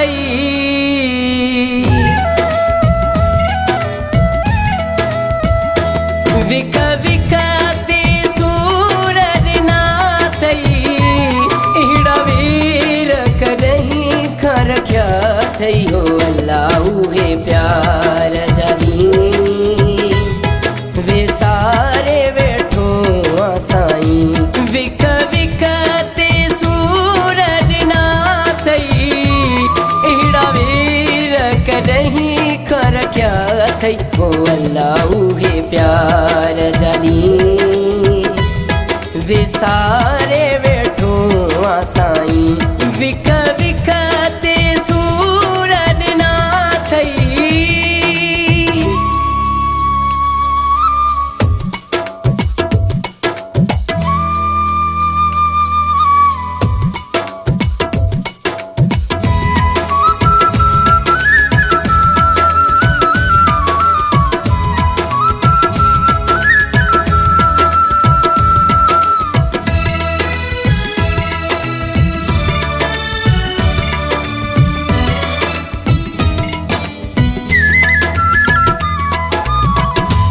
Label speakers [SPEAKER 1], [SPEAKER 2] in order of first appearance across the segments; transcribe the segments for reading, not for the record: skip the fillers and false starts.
[SPEAKER 1] थई। विक विकते सूरज ना थई, इहड़ा वीर कॾहिं खां रखिया थई हो अल्लाह उहे प्यार जानी वे सारे वेठो साईं। विक विकते सूरज ना थई, इहड़ा वीर कॾहिं खां रखिया थई हो अल्लाह उहे प्यार जानी वे सारे वेठो साईं। विक विकते सूरज ना थई।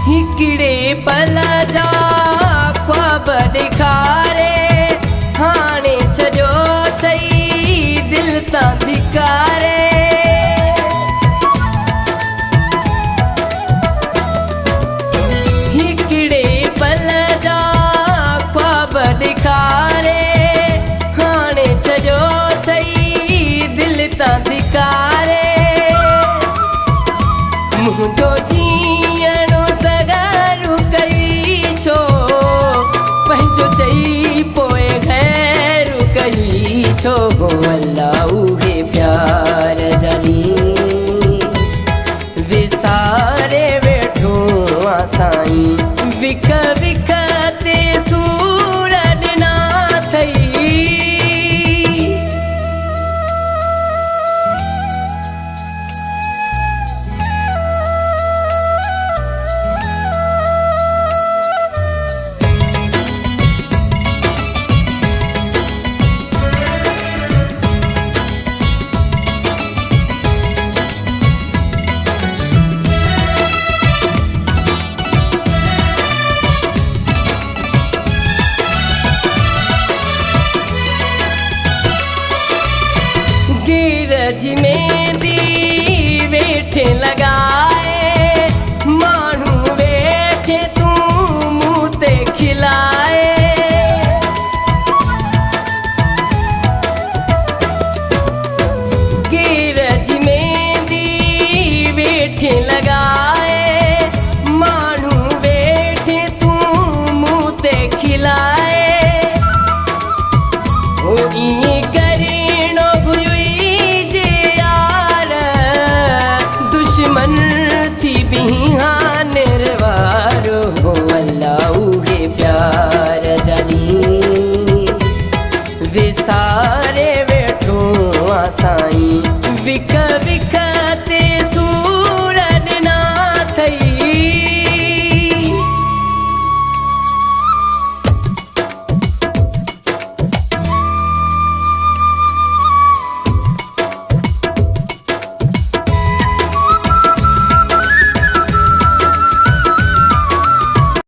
[SPEAKER 1] हिकिड़े पल जा ख्वाब ॾेखारे हाणे छॾियो अथई दिलि तां धिकारे। हिकिड़े पल जा ख्वाब ॾेखारे हाणे छॾियो अथई दिलि तां धिकारे। मुंहिंजो जीअणो सगारू कई छो पंहिंजो चई पोइ ख़ैरु कई छो हो अल्लाह उहे प्यार जानी वे सारे वेठो साईं। विक विकते सूरज ना थई। गिरज में दी वेठे लगाए माण्हू वेठे तूं मूं ते खिलाए। गिरज में दी वेठे लगाए माण्हू वेठे तूं मूं ते खिलाए। ओ ई करीणो निर्वारो हो अल्लाह उहे प्यार जानी वे सारे वेठो साईं। विक